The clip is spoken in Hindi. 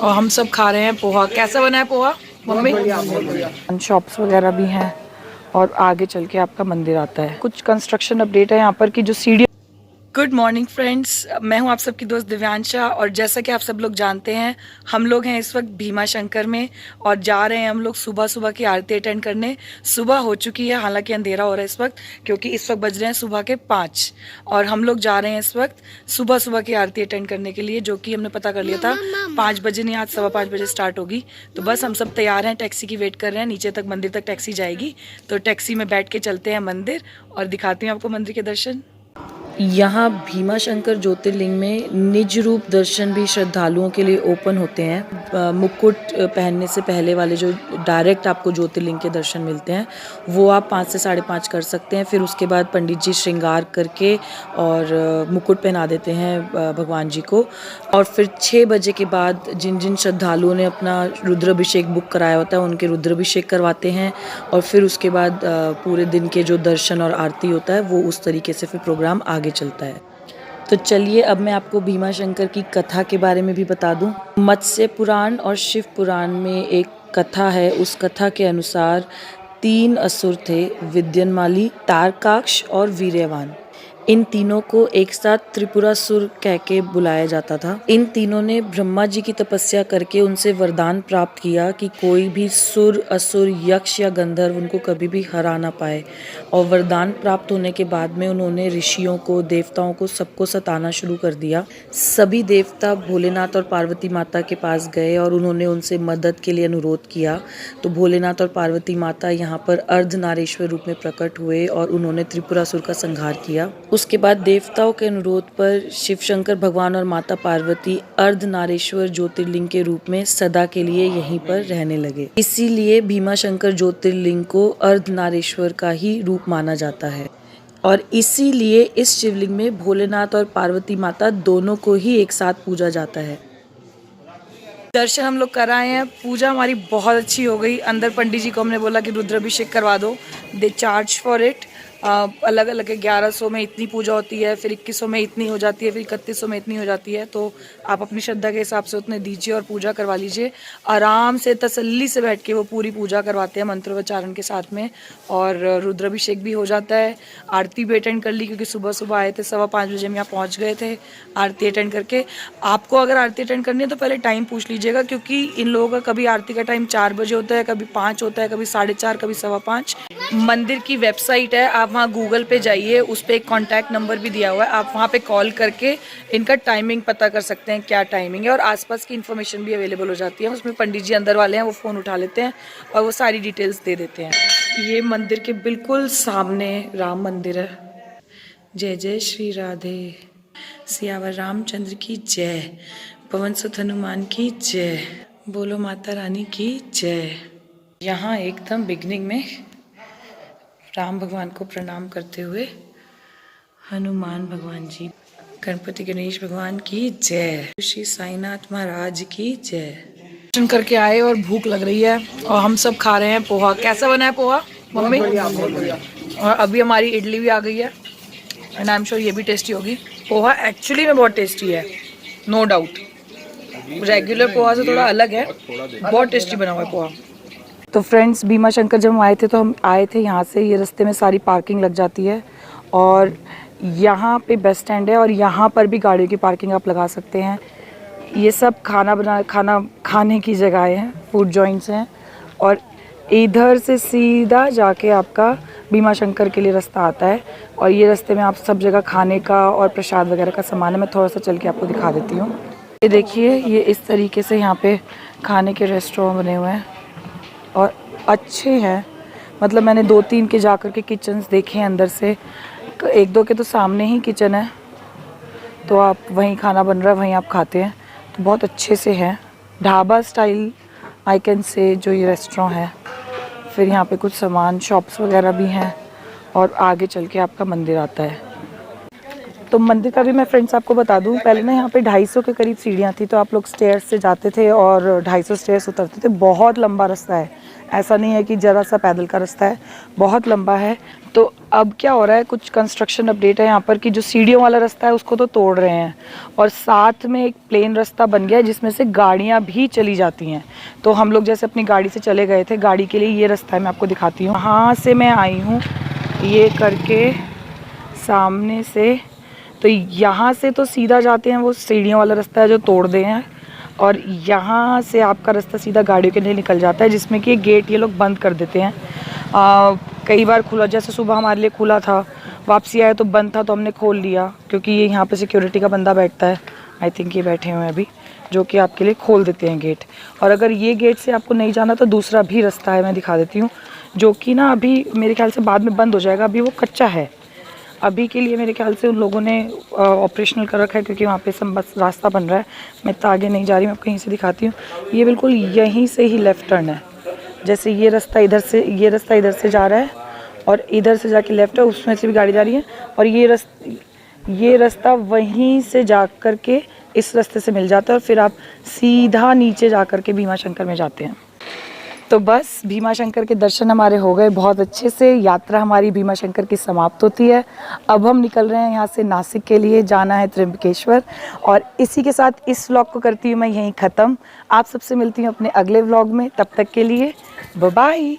और हम सब खा रहे हैं पोहा। कैसा बना है पोहा मम्मी? शॉप्स वगैरह भी हैं और आगे चल के आपका मंदिर आता है। कुछ कंस्ट्रक्शन अपडेट है यहाँ पर कि जो सीढ़ी। गुड मॉर्निंग फ्रेंड्स, मैं हूँ आप सबकी दोस्त दिव्यांशा और जैसा कि आप सब लोग जानते हैं हम लोग हैं इस वक्त भीमा शंकर में और जा रहे हैं हम लोग सुबह सुबह की आरती अटेंड करने। सुबह हो चुकी है, हालांकि अंधेरा हो रहा है इस वक्त क्योंकि इस वक्त बज रहे हैं सुबह के 5 और हम लोग जा रहे हैं इस वक्त सुबह सुबह की आरती अटेंड करने के लिए, जो कि हमने पता कर लिया था 5 बजे नहीं, आज 5:15 बजे स्टार्ट होगी। तो बस हम सब तैयार हैं, टैक्सी की वेट कर रहे हैं। नीचे तक मंदिर तक टैक्सी जाएगी तो टैक्सी में बैठ के चलते हैं मंदिर और दिखाती हूँ आपको मंदिर के दर्शन। यहाँ भीमा शंकर ज्योतिर्लिंग में निज रूप दर्शन भी श्रद्धालुओं के लिए ओपन होते हैं। मुकुट पहनने से पहले वाले जो डायरेक्ट आपको ज्योतिर्लिंग के दर्शन मिलते हैं वो आप 5 से 5:30 कर सकते हैं। फिर उसके बाद पंडित जी श्रृंगार करके और मुकुट पहना देते हैं भगवान जी को। और फिर 6 बजे के बाद जिन जिन श्रद्धालुओं ने अपना रुद्राभिषेक बुक कराया होता है उनके रुद्राभिषेक करवाते हैं और फिर उसके बाद पूरे दिन के जो दर्शन और आरती होता है वो उस तरीके से फिर प्रोग्राम आगे चलता है। तो चलिए अब मैं आपको भीमा शंकर की कथा के बारे में भी बता दूं। मत्स्य पुराण और शिव पुराण में एक कथा है। उस कथा के अनुसार 3 असुर थे, विद्यनमाली, तारकाक्ष और वीर्यवान। इन तीनों को एक साथ त्रिपुरासुर कह के बुलाया जाता था। इन तीनों ने ब्रह्मा जी की तपस्या करके उनसे वरदान प्राप्त किया कि कोई भी सुर, असुर, यक्ष या गंधर्व उनको कभी भी हरा ना पाए। और वरदान प्राप्त होने के बाद में उन्होंने ऋषियों को, देवताओं को, सबको सताना शुरू कर दिया। सभी देवता भोलेनाथ और पार्वती माता के पास गए और उन्होंने उनसे मदद के लिए अनुरोध किया। तो भोलेनाथ और पार्वती माता यहाँ पर अर्धनारीश्वर रूप में प्रकट हुए और उन्होंने त्रिपुरासुर का संहार किया। उसके बाद देवताओं के अनुरोध पर शिव शंकर भगवान और माता पार्वती अर्धनारीश्वर ज्योतिर्लिंग के रूप में सदा के लिए यहीं पर रहने लगे। इसीलिए भीमा शंकर ज्योतिर्लिंग को अर्धनारीश्वर का ही रूप माना जाता है और इसीलिए इस शिवलिंग में भोलेनाथ और पार्वती माता दोनों को ही एक साथ पूजा जाता है। दर्शन हम लोग कर आए हैं, पूजा हमारी बहुत अच्छी हो गई। अंदर पंडित जी को हमने बोला कि रुद्राभिषेक करवा दो, दे चार्ज फॉर इट। अलग अलग है, 1100 में इतनी पूजा होती है, फिर 2100 में इतनी हो जाती है, फिर 3100 में इतनी हो जाती है। तो आप अपनी श्रद्धा के हिसाब से उतने दीजिए और पूजा करवा लीजिए। आराम से तसल्ली से बैठ के वो पूरी पूजा करवाते हैं मंत्रोच्चारण के साथ में और रुद्राभिषेक भी हो जाता है। आरती भी अटेंड कर ली क्योंकि सुबह सुबह आए थे, 5:15 बजे हम यहाँ पहुँच गए थे आरती अटेंड करके। आपको अगर आरती अटेंड करनी है तो पहले टाइम पूछ लीजिएगा क्योंकि इन लोगों का कभी आरती का टाइम 4 बजे होता है, कभी 5 होता है, कभी 4:30, कभी 5:15। मंदिर की वेबसाइट है, आप वहाँ गूगल पे जाइए, उस पर एक कॉन्टैक्ट नंबर भी दिया हुआ है, आप वहाँ पे कॉल करके इनका टाइमिंग पता कर सकते हैं क्या टाइमिंग है और आसपास की इन्फॉर्मेशन भी अवेलेबल हो जाती है। उसमें पंडित जी अंदर वाले हैं, वो फ़ोन उठा लेते हैं और वो सारी डिटेल्स दे देते हैं। ये मंदिर के बिल्कुल सामने राम मंदिर है। जय जय श्री राधे, सियावर रामचंद्र की जय, पवन सुत हनुमान की जय, बोलो माता रानी की जय। यहाँ एकदम बिगनिंग में राम भगवान को प्रणाम करते हुए हनुमान भगवान जी, गणपति गणेश भगवान की जय, श्री साईनाथ महाराज की जय। दर्शन करके आए और भूख लग रही है और हम सब खा रहे हैं पोहा। कैसा बना है पोहा मम्मी? और अभी हमारी इडली भी आ गई है एंड आई एम श्योर ये भी टेस्टी होगी। पोहा एक्चुअली में बहुत टेस्टी है, नो डाउट। रेगुलर पोहा से थोड़ा अलग है, बहुत टेस्टी बना हुआ है पोहा। तो फ्रेंड्स, भीमा शंकर जब हम आए थे तो हम आए थे यहाँ से, ये रास्ते में सारी पार्किंग लग जाती है और यहाँ पे बस स्टैंड है और यहाँ पर भी गाड़ियों की पार्किंग आप लगा सकते हैं। ये सब खाने की जगहें हैं, फूड जॉइंट्स हैं और इधर से सीधा जाके आपका भीमा शंकर के लिए रास्ता आता है और ये रास्ते में आप सब जगह खाने का और प्रसाद वगैरह का सामान है। मैं थोड़ा सा चल के आपको दिखा देती हूँ। ये देखिए, ये इस तरीके से यहाँ पे खाने के रेस्टोरेंट बने हुए हैं और अच्छे हैं। मतलब मैंने 2-3 के जा कर के किचन्स देखे हैं अंदर से, 1-2 के तो सामने ही किचन है तो आप वहीं खाना बन रहा है, वहीं आप खाते हैं। तो बहुत अच्छे से है, dhaba style I can say जो ये रेस्टोरेंट है। फिर यहाँ पे कुछ सामान शॉप्स वगैरह भी हैं और आगे चल के आपका मंदिर आता है। तो मंदिर का भी मैं फ्रेंड्स आपको बता दूं, पहले ना यहाँ पे 250 के करीब सीढ़ियाँ थी, तो आप लोग स्टेयर्स से जाते थे और 250 स्टेयर्स उतरते थे। बहुत लंबा रास्ता है, ऐसा नहीं है कि ज़रा सा पैदल का रास्ता है, बहुत लंबा है। तो अब क्या हो रहा है, कुछ कंस्ट्रक्शन अपडेट है यहाँ पर कि जो सीढ़ियों वाला रास्ता है उसको तो तोड़ रहे हैं और साथ में एक प्लेन रास्ता बन गया है जिसमें से गाड़ियाँ भी चली जाती हैं। तो हम लोग जैसे अपनी गाड़ी से चले गए थे, गाड़ी के लिए ये रास्ता है, मैं आपको दिखाती हूँ। यहाँ से मैं आई हूँ ये करके सामने से, तो यहाँ से तो सीधा जाते हैं, वो सीढ़ियों वाला रास्ता है जो तोड़ दे हैं, और यहाँ से आपका रास्ता सीधा गाड़ियों के लिए निकल जाता है, जिसमें कि गेट ये लोग बंद कर देते हैं। कई बार खुला, जैसे सुबह हमारे लिए खुला था, वापसी आया तो बंद था, तो हमने खोल लिया क्योंकि ये यहाँ पे सिक्योरिटी का बंदा बैठता है, आई थिंक ये बैठे हुए हैं अभी, जो कि आपके लिए खोल देते हैं गेट। और अगर ये गेट से आपको नहीं जाना तो दूसरा भी रास्ता है, मैं दिखा देती हूँ, जो कि ना अभी मेरे ख्याल से बाद में बंद हो जाएगा, अभी वो कच्चा है। अभी के लिए मेरे ख्याल से उन लोगों ने ऑपरेशनल कर रखा है क्योंकि वहाँ पे सब बस रास्ता बन रहा है। मैं तो आगे नहीं जा रही, मैं आपको यहीं से दिखाती हूँ। ये बिल्कुल यहीं से ही लेफ़्ट टर्न है, जैसे ये रास्ता इधर से, ये रास्ता इधर से जा रहा है और इधर से जाके लेफ़्ट है, उसमें से भी गाड़ी जा रही है, और ये रास्ता वहीं से जा कर के इस रास्ते से मिल जाता है और फिर आप सीधा नीचे जा कर के भीमा शंकर में जाते हैं। तो बस भीमा शंकर के दर्शन हमारे हो गए बहुत अच्छे से, यात्रा हमारी भीमा शंकर की समाप्त होती है। अब हम निकल रहे हैं यहाँ से नासिक के लिए, जाना है त्र्यंबकेश्वर। और इसी के साथ इस व्लॉग को करती हूँ मैं यहीं ख़त्म। आप सबसे मिलती हूँ अपने अगले व्लॉग में, तब तक के लिए बाय बाय।